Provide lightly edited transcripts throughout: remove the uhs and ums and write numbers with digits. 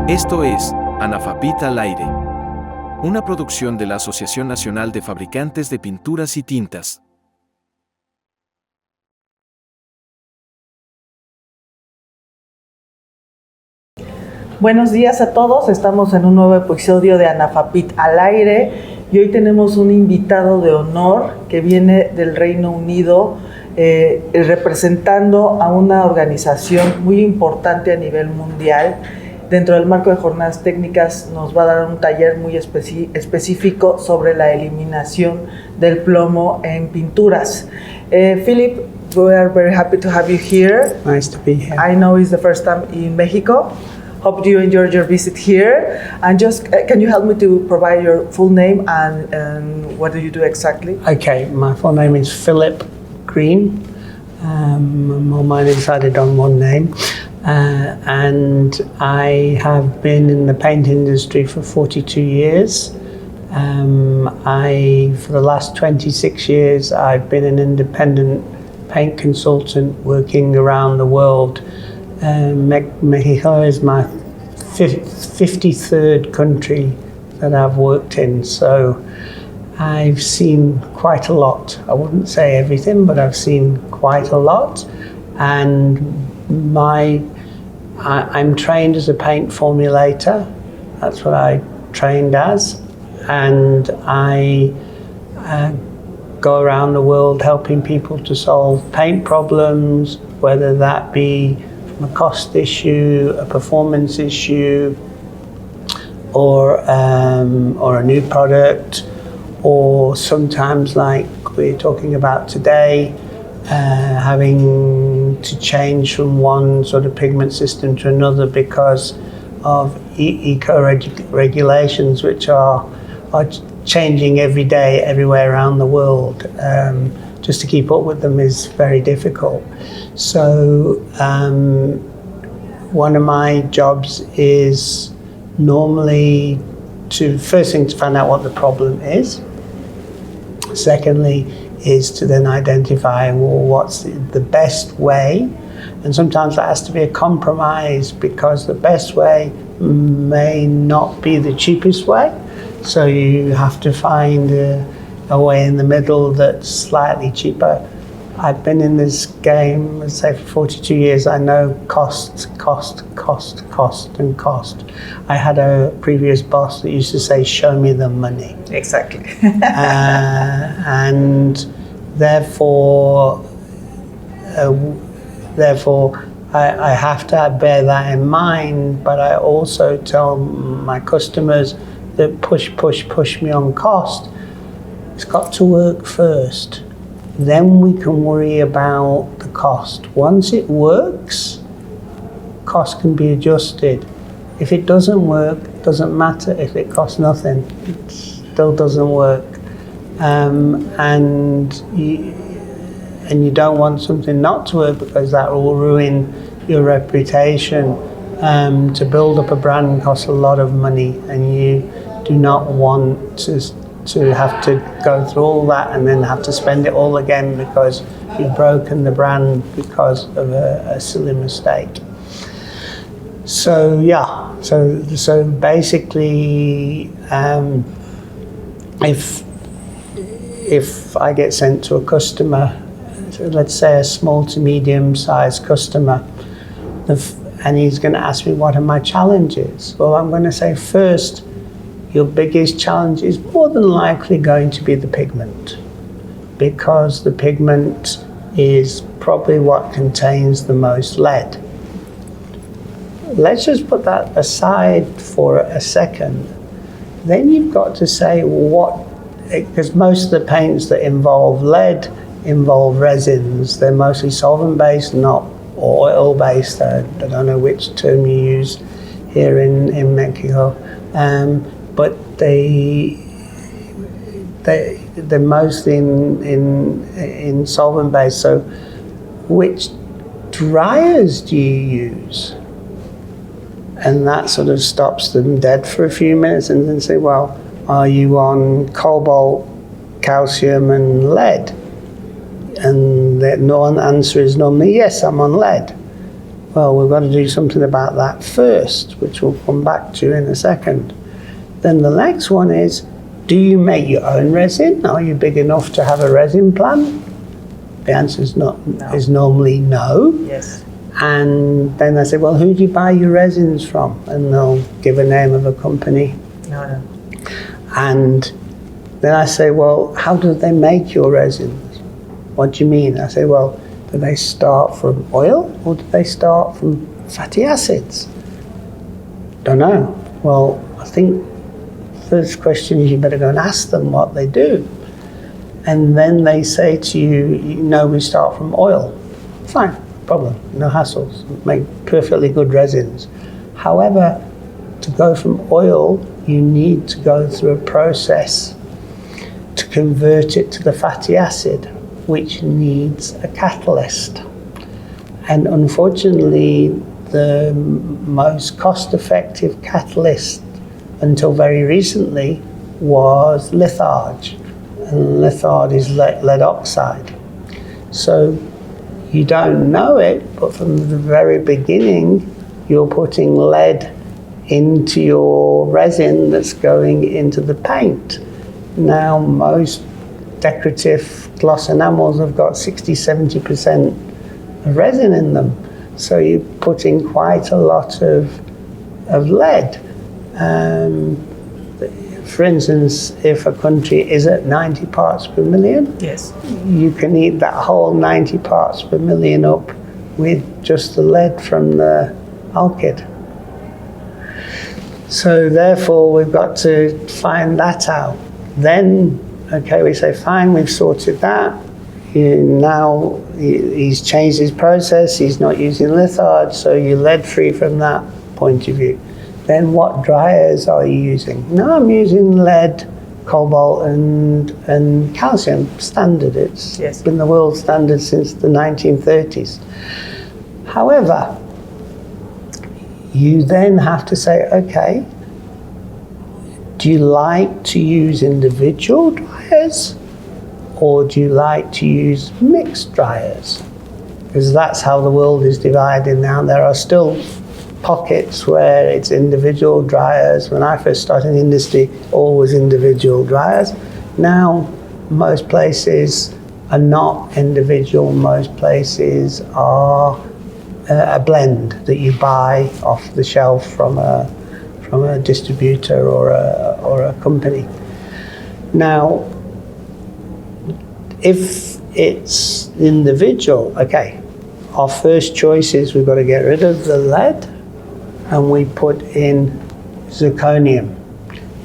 Esto es ANAFAPYT al Aire, una producción de la Asociación Nacional de Fabricantes de Pinturas y Tintas. Buenos días a todos, estamos en un nuevo episodio de ANAFAPYT al Aire y hoy tenemos un invitado de honor que viene del Reino Unido representando a una organización muy importante a nivel mundial. Dentro del marco de Jornadas Técnicas nos va a dar un taller muy específico sobre la eliminación del plomo en pinturas. Phillip, we are very happy to have you here. Nice to be here. I know it's the first time in Mexico. Hope you enjoyed your visit here. And just, can you help me to provide your full name and what do you do exactly? Okay, my full name is Phillip Green. My mind decided on one name. And I have been in the paint industry for 42 years. For the last 26 years, I've been an independent paint consultant working around the world. Mexico is my 53rd country that I've worked in, so I've seen quite a lot. I wouldn't say everything, but I've seen quite a lot. And I'm trained as a paint formulator. That's what I trained as, and I go around the world helping people to solve paint problems, whether that be a cost issue, a performance issue, or a new product, or sometimes, like we're talking about today, having to change from one sort of pigment system to another because of eco-regulations, which are changing every day everywhere around the world. Just to keep up with them is very difficult. So one of my jobs is normally to find out what the problem is. Secondly, is to then identify, well, what's the best way, and sometimes that has to be a compromise because the best way may not be the cheapest way, so you have to find a way in the middle that's slightly cheaper. I've been in this game, let's say, for 42 years. I know cost. I had a previous boss that used to say, "Show me the money." Exactly. And therefore, I have to bear that in mind. But I also tell my customers that push me on cost. It's got to work first. Then we can worry about the cost. Once it works, cost can be adjusted. If it doesn't work, it doesn't matter if it costs nothing. It still doesn't work. And you don't want something not to work because that will ruin your reputation. To build up a brand costs a lot of money, and you do not want to have to go through all that and then have to spend it all again because you've broken the brand because of a silly mistake. So yeah, so basically, if I get sent to a customer, let's say a small to medium sized customer, and he's going to ask me what are my challenges, well, I'm going to say first, your biggest challenge is more than likely going to be the pigment, because the pigment is probably what contains the most lead. Let's just put that aside for a second. Then you've got to say because most of the paints that involve lead involve resins. They're mostly solvent-based, not oil-based. I don't know which term you use here in Mexico. But they're mostly in solvent base. So which dryers do you use? And that sort of stops them dead for a few minutes and then say, well, are you on cobalt, calcium and lead? And the answer is normally, yes, I'm on lead. Well, we've got to do something about that first, which we'll come back to in a second. Then the next one is, do you make your own resin? Are you big enough to have a resin plant? The answer is normally no. Yes. And then I say, well, who do you buy your resins from? And they'll give a name of a company. No. And then I say, well, how do they make your resins? What do you mean? I say, well, do they start from oil or do they start from fatty acids? Don't know. Well, I think first question is you better go and ask them what they do. And then they say to you, no, we start from oil. Fine, no problem, no hassles. Make perfectly good resins. However, to go from oil, you need to go through a process to convert it to the fatty acid, which needs a catalyst. And unfortunately, the most cost-effective catalyst until very recently was litharge. And litharge is lead oxide. So you don't know it, but from the very beginning, you're putting lead into your resin that's going into the paint. Now, most decorative gloss enamels have got 60-70% of resin in them. So you're putting quite a lot of lead. For instance, if a country is at 90 parts per million, Yes. you can eat that whole 90 parts per million up with just the lead from the alkyd. So therefore, we've got to find that out. Then, okay, we say, fine, we've sorted that. Now he's changed his process, he's not using litharge, so you're lead-free from that point of view. Then what dryers are you using? No, I'm using lead, cobalt and calcium, standard. It's been the world standard since the 1930s. However, you then have to say, okay, do you like to use individual dryers or do you like to use mixed dryers? Because that's how the world is divided now. There are still pockets where it's individual dryers. When I first started in the industry, always individual dryers. Now, most places are not individual. Most places are a blend that you buy off the shelf from a distributor or a company. Now, if it's individual, okay, our first choice is we've got to get rid of the lead and we put in zirconium.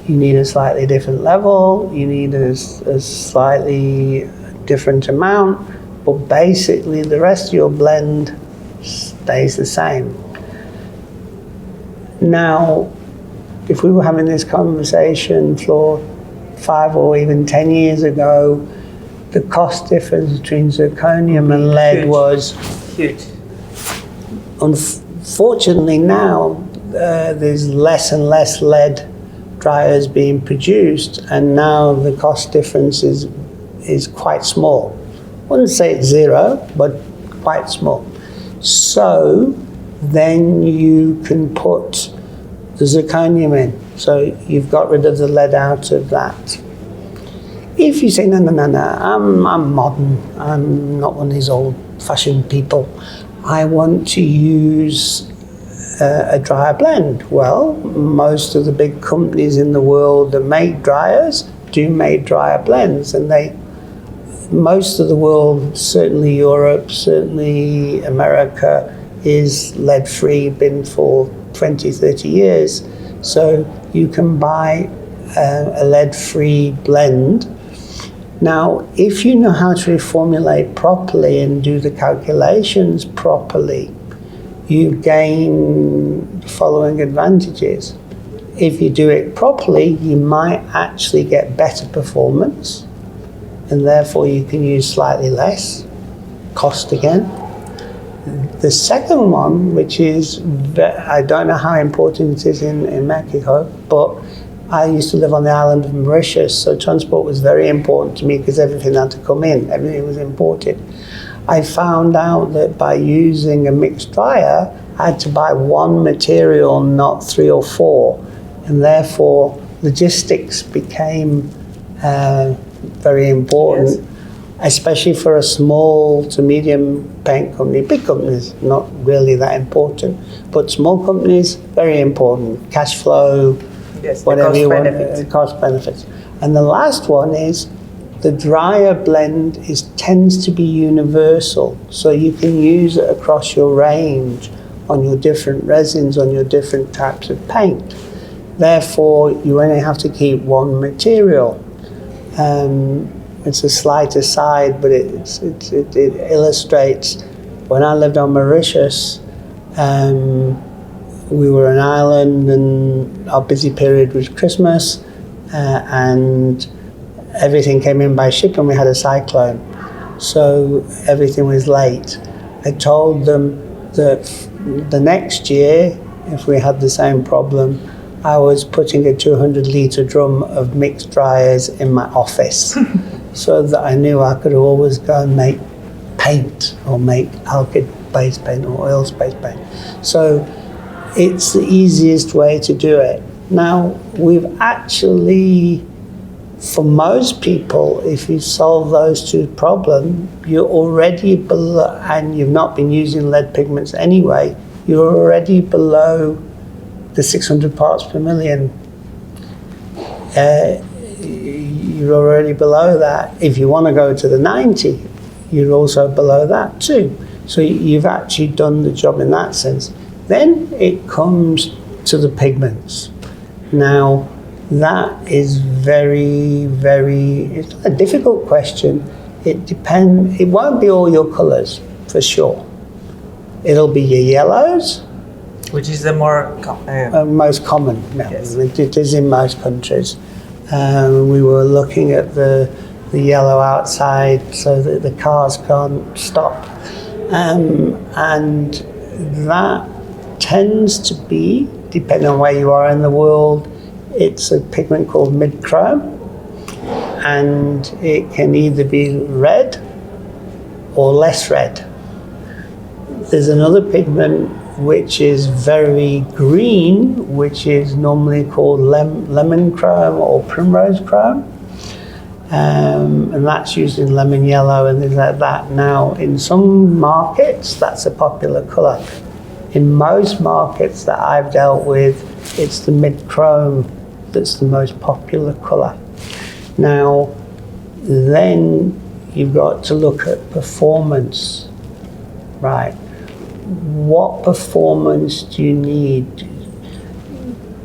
You need a slightly different level, you need a slightly different amount, but basically the rest of your blend stays the same. Now, if we were having this conversation for 5 or even 10 years ago, the cost difference between zirconium and lead was huge. Unfortunately now, there's less and less lead dryers being produced, and now the cost difference is quite small. I wouldn't say it's zero, but quite small. So then you can put the zirconium in. So you've got rid of the lead out of that. If you say, no, I'm modern, I'm not one of these old-fashioned people, I want to use a dryer blend. Well, most of the big companies in the world that make dryers do make dryer blends, and most of the world, certainly Europe, certainly America, is lead-free, been for 20, 30 years. So you can buy a lead-free blend. Now, if you know how to reformulate properly and do the calculations properly, you gain the following advantages. If you do it properly, you might actually get better performance, and therefore you can use slightly less cost again. The second one, which is, I don't know how important it is in Mexico, but I used to live on the island of Mauritius, so transport was very important to me because everything had to come in, everything was imported. I found out that by using a mixed dryer, I had to buy one material, not 3 or 4, and therefore logistics became very important, Yes. especially for a small to medium paint company. Big companies, not really that important, but small companies, very important. Cash flow, Yes, the whatever cost you want, benefits. cost benefits. And the last one is the dryer blend tends to be universal, so you can use it across your range on your different resins, on your different types of paint. Therefore, you only have to keep one material. It's a slight aside, but it illustrates. When I lived on Mauritius, we were an island, and our busy period was Christmas, and everything came in by ship, and we had a cyclone, so everything was late. I told them that the next year, if we had the same problem, I was putting a 200-litre drum of mixed dryers in my office so that I knew I could always go and make paint or make alkyd-based paint or oils-based paint. So it's the easiest way to do it. Now, we've actually, for most people, if you solve those two problems, you're already below, and you've not been using lead pigments anyway, you're already below the 600 parts per million. You're already below that. If you want to go to the 90, you're also below that too. So you've actually done the job in that sense. Then it comes to the pigments. Now, that is very, very, it's not a difficult question. It depends, it won't be all your colours, for sure. It'll be your yellows. Which is the more Most common, yeah. Yes. It is in most countries. We were looking at the yellow outside so that the cars can't stop. And that tends to be, depending on where you are in the world, it's a pigment called mid-chrome, and it can either be red or less red. There's another pigment which is very green, which is normally called lemon chrome or primrose chrome, and that's used in lemon yellow and things like that. Now, in some markets, that's a popular colour. In most markets that I've dealt with, it's the mid-chrome that's the most popular colour. Now, then you've got to look at performance, right? What performance do you need?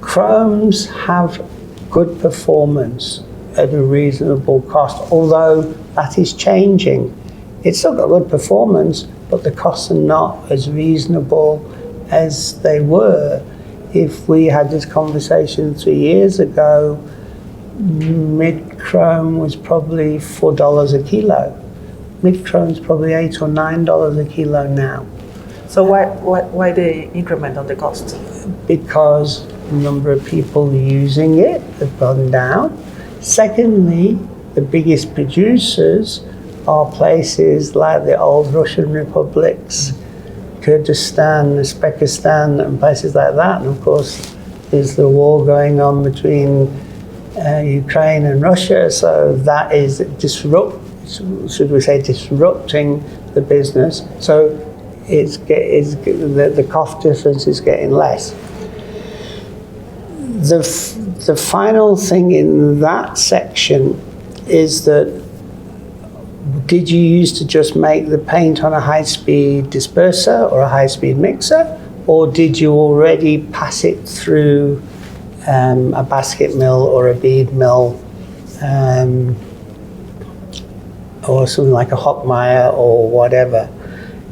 Chromes have good performance at a reasonable cost, although that is changing. It's still got good performance, but the costs are not as reasonable as they were. If we had this conversation 3 years ago, mid-chrome was probably $4 a kilo. Mid-chrome is probably $8 or $9 a kilo now. So why the increment on the cost? Because the number of people using it have gone down. Secondly, the biggest producers are places like the old Russian republics, Kyrgyzstan, Uzbekistan, and places like that. And of course, there's the war going on between Ukraine and Russia, so that is disrupting the business. So the cost difference is getting less. The final thing in that section is that, did you used to just make the paint on a high-speed disperser or a high-speed mixer, or did you already pass it through a basket mill or a bead mill, or something like a Hockmeyer or whatever?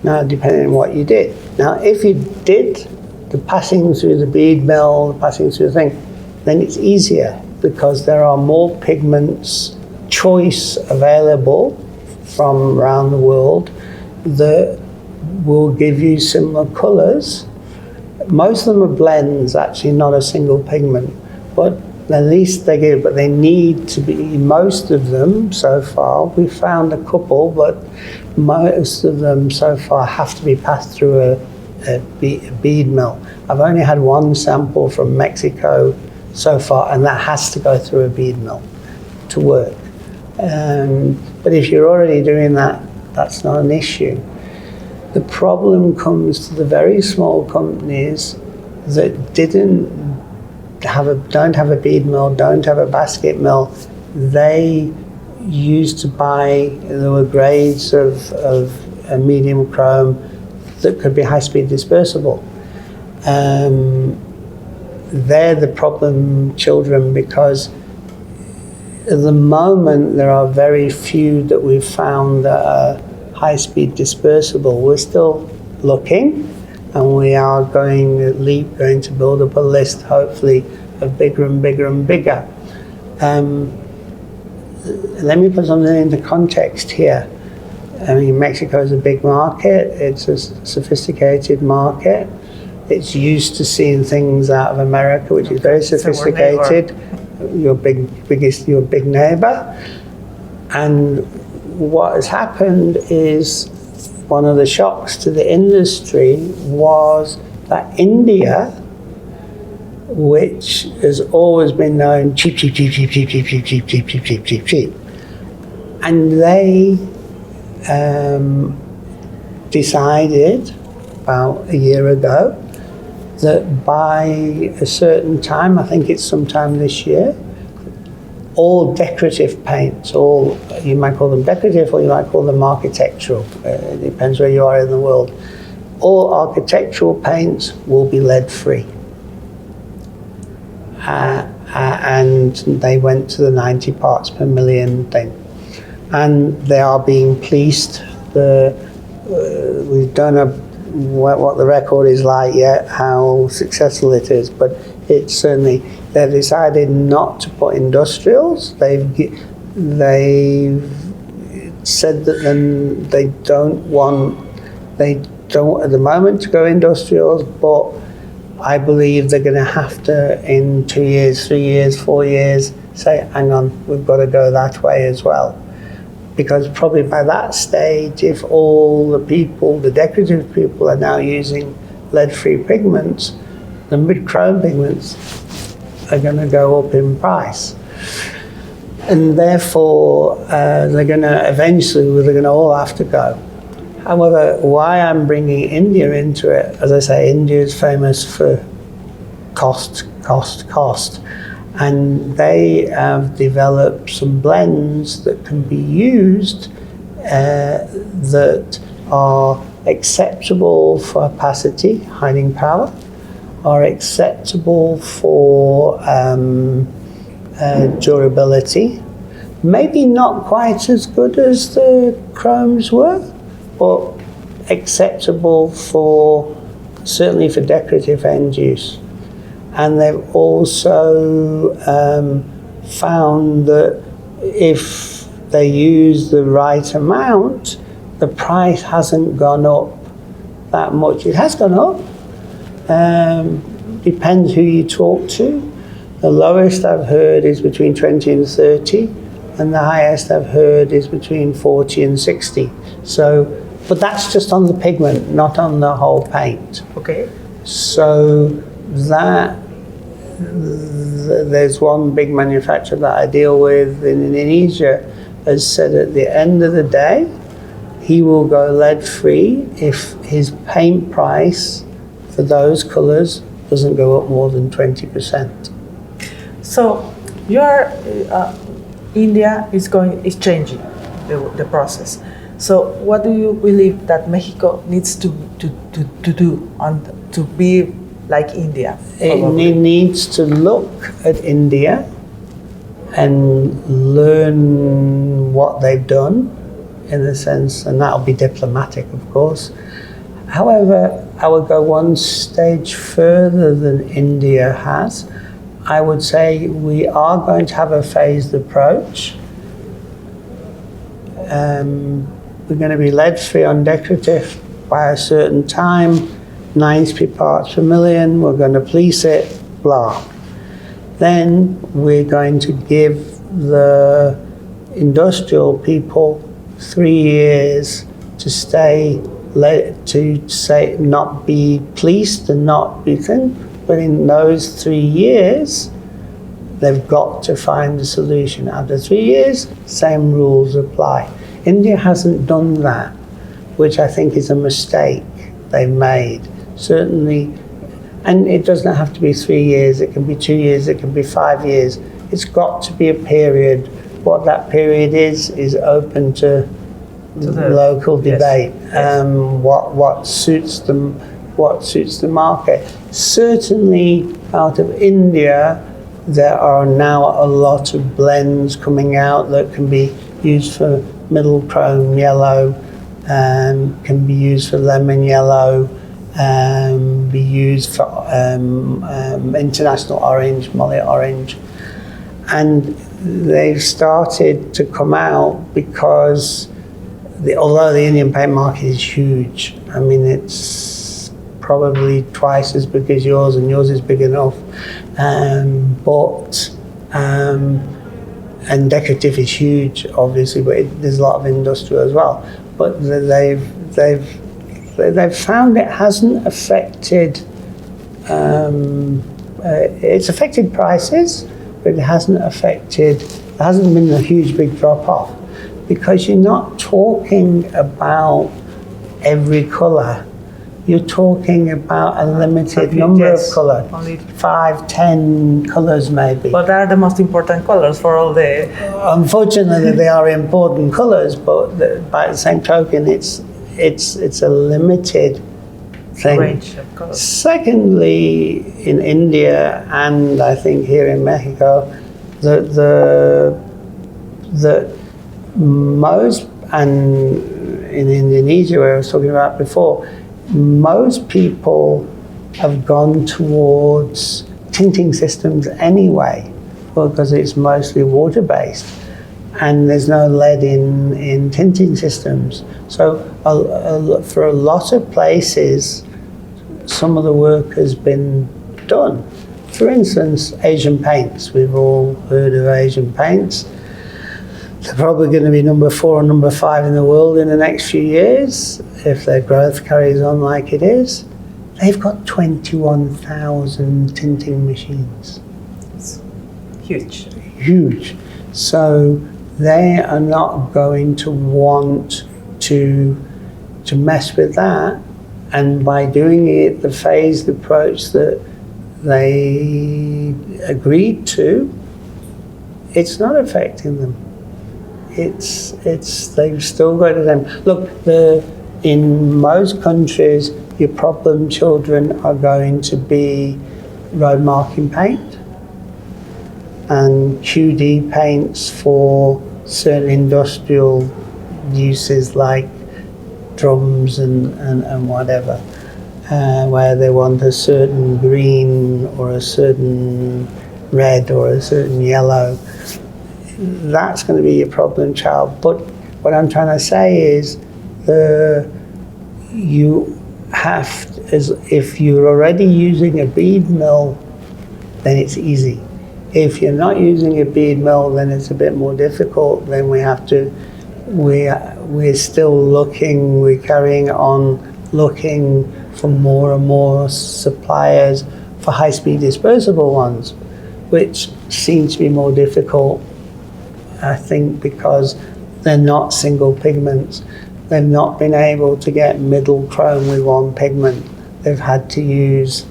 Now, depending on what you did. Now, if you did the passing through the bead mill, passing through the thing, then it's easier because there are more pigments choice available from around the world that will give you similar colours. Most of them are blends, actually, not a single pigment, but at least they give, but they need to be, most of them so far, we found a couple, but most of them so far have to be passed through a bead mill. I've only had one sample from Mexico so far, and that has to go through a bead mill to work. But if you're already doing that, that's not an issue. The problem comes to the very small companies that don't have a bead mill, don't have a basket mill. They used to buy, there were grades of a medium chrome that could be high-speed dispersible. They're the problem children, because at the moment there are very few that we've found that are high-speed dispersible. We're still looking, and we are going to build up a list, hopefully, of bigger and bigger and bigger. Let me put something into context here. I mean, Mexico is a big market. It's a sophisticated market. It's used to seeing things out of America, which is very sophisticated. Your big neighbor. And what has happened is, one of the shocks to the industry was that India, which has always been known cheap, and they decided about a year ago that by a certain time, I think it's sometime this year, all decorative paints, you might call them decorative or you might call them architectural, it depends where you are in the world, all architectural paints will be lead-free. And they went to the 90 parts per million thing. And they are being policed. We don't know what the record is like yet, how successful it is, but it's certainly, they've decided not to put industrials. They've said that then they don't at the moment to go industrials, but I believe they're going to have to, in 2 years, 3 years, 4 years, say, hang on, we've got to go that way as well. Because probably by that stage, if all the people, the decorative people, are now using lead-free pigments, the mid-chrome pigments are going to go up in price. And therefore, they're going to all have to go. However, why I'm bringing India into it, as I say, India is famous for cost. And they have developed some blends that can be used that are acceptable for opacity, hiding power, are acceptable for durability. Maybe not quite as good as the chromes were, but acceptable certainly for decorative end use. And they've also found that if they use the right amount, the price hasn't gone up that much. It has gone up. Depends who you talk to. The lowest I've heard is between 20 and 30, and the highest I've heard is between 40 and 60. But that's just on the pigment, not on the whole paint. Okay. So there's one big manufacturer that I deal with in Indonesia has said at the end of the day, he will go lead-free if his paint price for those colours doesn't go up more than 20%. So India is changing the process. So what do you believe that Mexico needs to do to be like India? It needs to look at India and learn what they've done, in a sense, and that'll be diplomatic, of course. However, I would go one stage further than India has. I would say we are going to have a phased approach. We're going to be lead-free on decorative by a certain time, 90 parts per million, we're going to police it, blah. Then we're going to give the industrial people 3 years to say not be pleased and not be thin, but in those 3 years, they've got to find a solution. After 3 years, same rules apply. India hasn't done that, which I think is a mistake they made. Certainly, and it doesn't have to be 3 years, it can be 2 years, it can be 5 years. It's got to be a period. What that period is open to the local debate. Yes. What suits them, what suits the market. Certainly out of India, there are now a lot of blends coming out that can be used for middle chrome yellow, can be used for lemon yellow, be used for international orange, molly orange. And they've started to come out because although the Indian paint market is huge, I mean, it's probably twice as big as yours, and yours is big enough. And decorative is huge, obviously, but there's a lot of industrial as well. But they've found it hasn't affected. It's affected prices, but it hasn't affected. There hasn't been a huge big drop off, because you're not talking about every colour. You're talking about a limited number of colours. Only 5, 10 colours maybe. But they are the most important colors for all the... Unfortunately, they are important colours, but by the same token, it's a limited thing. range of colors. Secondly, in India and I think here in Mexico, the most, and in Indonesia, where I was talking about before, most people have gone towards tinting systems anyway, because it's mostly water-based and there's no lead in tinting systems. So for a lot of places, some of the work has been done. For instance, Asian paints. We've all heard of Asian paints. They're probably going to be number 4 or number 5 in the world in the next few years, if their growth carries on like it is. They've got 21,000 tinting machines. It's huge. Huge. So they are not going to want to mess with that. And by doing it the phased approach that they agreed to, it's not affecting them. They've still got them. Look, in most countries, your problem children are going to be road marking paint and QD paints for certain industrial uses like drums and whatever, where they want a certain green or a certain red or a certain yellow. That's going to be your problem child. But what I'm trying to say is, you have to, if you're already using a bead mill, then it's easy. If you're not using a bead mill, then it's a bit more difficult. Then we're still looking, we're carrying on looking for more and more suppliers for high-speed dispersible ones, which seem to be more difficult, I think, because they're not single pigments. They've not been able to get middle chrome with one pigment. They've had to use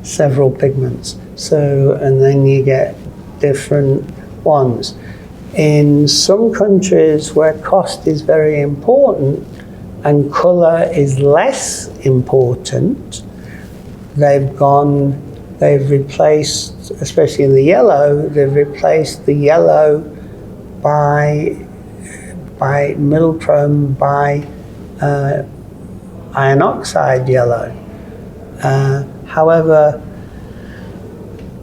several pigments. So, and then you get different ones. In some countries where cost is very important and colour is less important, they've replaced, especially in the yellow, they've replaced the yellow by middle chrome by iron oxide yellow. However,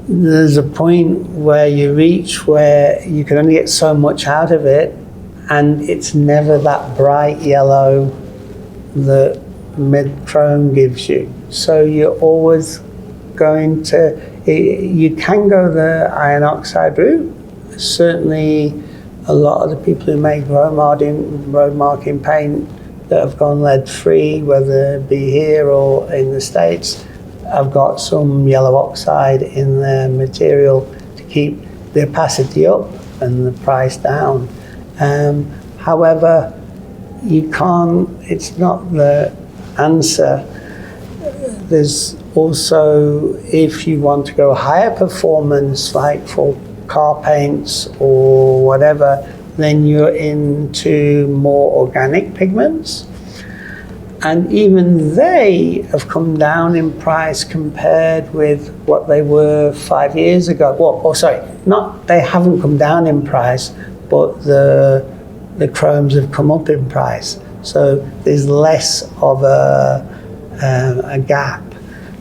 there's a point where you reach where you can only get so much out of it, and it's never that bright yellow that mid chrome gives you. So you're always going to, you can go the iron oxide route. Certainly a lot of the people who make road marking paint that have gone lead free, whether it be here or in the States, have got some yellow oxide in their material to keep the opacity up and the price down. However, you can't, it's not the answer. There's also, if you want to go higher performance, like for car paints or whatever, then you're into more organic pigments. And even they have come down in price compared with what they were 5 years ago. They haven't come down in price, but the chromes have come up in price. So there's less of a gap.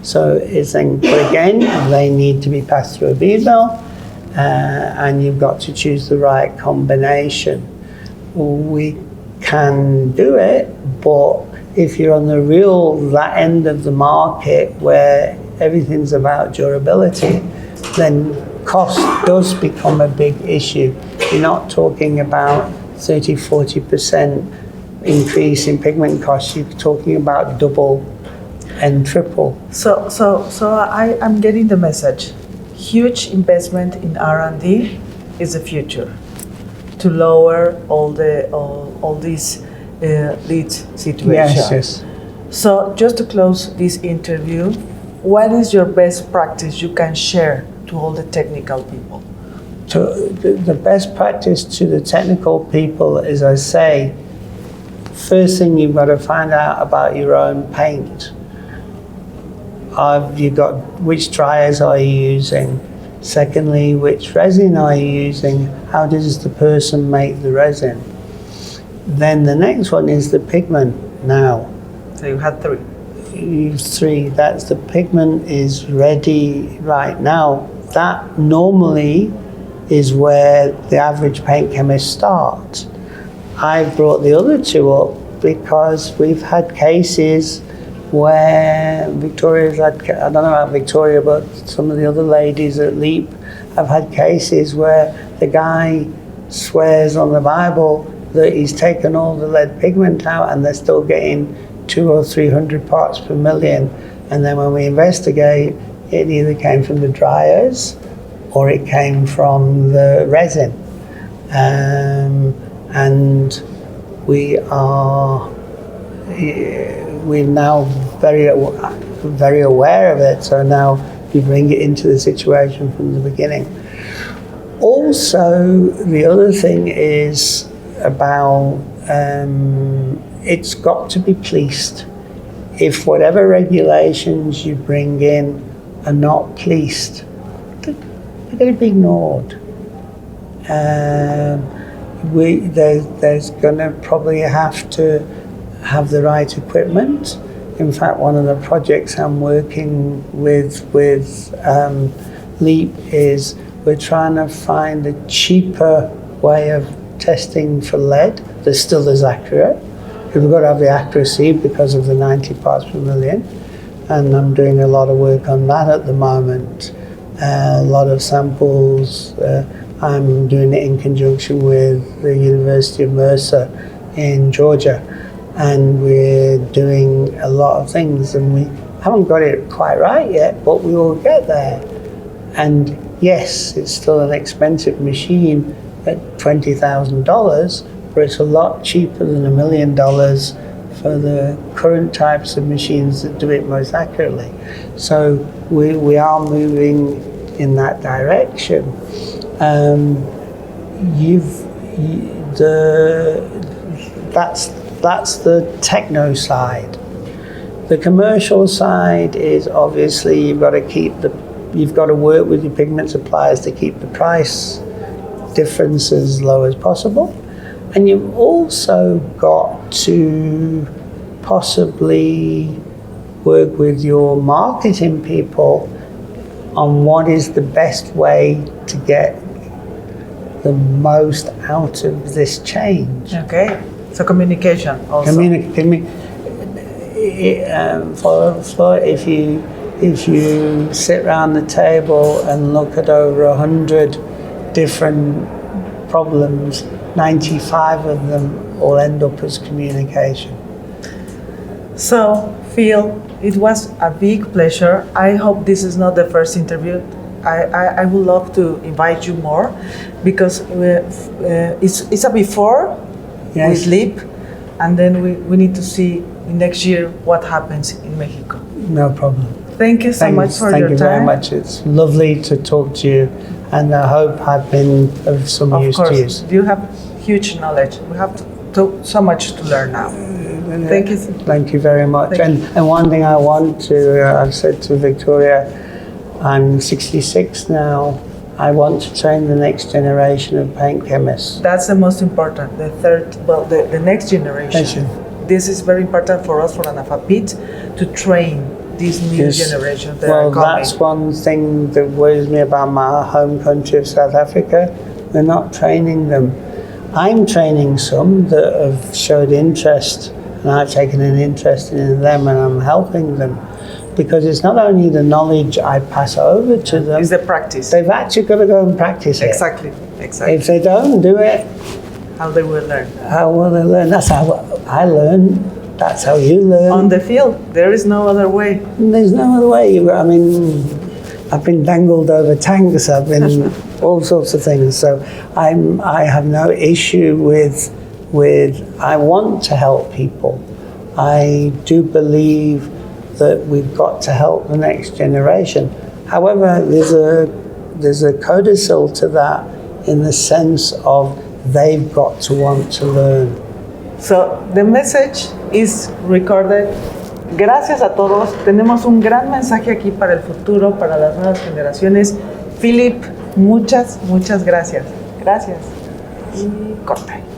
So it's then, but again, they need to be passed through a bead mill, and you've got to choose the right combination. We can do it, but if you're on that end of the market where everything's about durability, then cost does become a big issue. You're not talking about 30-40% increase in pigment costs, you're talking about double and triple. So I'm getting the message. Huge investment in R&D is the future to lower all these lead situations. Yes. So just to close this interview, what is your best practice you can share to all the technical people? The best practice to the technical people is, I say, first thing you've got to find out about your own paint. Which dryers are you using? Secondly, which resin are you using? How does the person make the resin? Then the next one is the pigment now. So you had three. Three, that's the pigment is ready right now. That normally is where the average paint chemist starts. I brought the other two up because we've had cases where Victoria's had, I don't know about Victoria, but some of the other ladies at Leap have had cases where the guy swears on the Bible that he's taken all the lead pigment out and they're still getting 200 or 300 parts per million. And then when we investigate, it either came from the dryers or it came from the resin. And we're now very aware of it, so now we bring it into the situation from the beginning. Also, the other thing is about it's got to be policed. If whatever regulations you bring in are not policed, they're going to be ignored. There's going to probably have to have the right equipment. In fact, one of the projects I'm working with Leap is we're trying to find a cheaper way of testing for lead that's still as accurate. We've got to have the accuracy because of the 90 parts per million, and I'm doing a lot of work on that at the moment. A lot of samples. I'm doing it in conjunction with the University of Mercer in Georgia, and we're doing a lot of things, and we haven't got it quite right yet, but we will get there. And yes, it's still an expensive machine at $20,000, but it's a lot cheaper than $1 million for the current types of machines that do it most accurately. So we are moving in that direction. That's the techno side. The commercial side is obviously you've got to work with your pigment suppliers to keep the price difference as low as possible. And you've also got to possibly work with your marketing people on what is the best way to get the most out of this change. Okay, so communication also. If you sit around the table and look at over 100 different problems, 95 of them will end up as communication. So, Phil, it was a big pleasure. I hope this is not the first interview. I would love to invite you more because it's a before we sleep, and then we need to see next year what happens in Mexico. No problem. Thank you so much for your time. Thank you very much. It's lovely to talk to you, and I hope I've been of some use to you. You have huge knowledge. We have so much to learn now. Thank you. Thank you very much. And one thing I want to, I've said to Victoria, I'm 66 now. I want to train the next generation of paint chemists. That's the most important. The next generation. This is very important for us, for ANAFAPYT, to train this new generation that are coming. Well, that's one thing that worries me about my home country of South Africa. We're not training them. I'm training some that have showed interest, and I've taken an interest in them, and I'm helping them. Because it's not only the knowledge I pass over to them, it's the practice. They've actually got to go and practice it. Exactly. If they don't do it, how they will learn? How will they learn? That's how I learn. That's how you learn. On the field, there is no other way. There's no other way. I mean, I've been dangled over tanks. I've been all sorts of things. So I have no issue with. I want to help people. I do believe that we've got to help the next generation. However, there's a codicil to that in the sense of they've got to want to learn. So the message is recorded. Gracias a todos. Tenemos un gran mensaje aquí para el futuro, para las nuevas generaciones. Phillip, muchas gracias. Gracias. Y corte.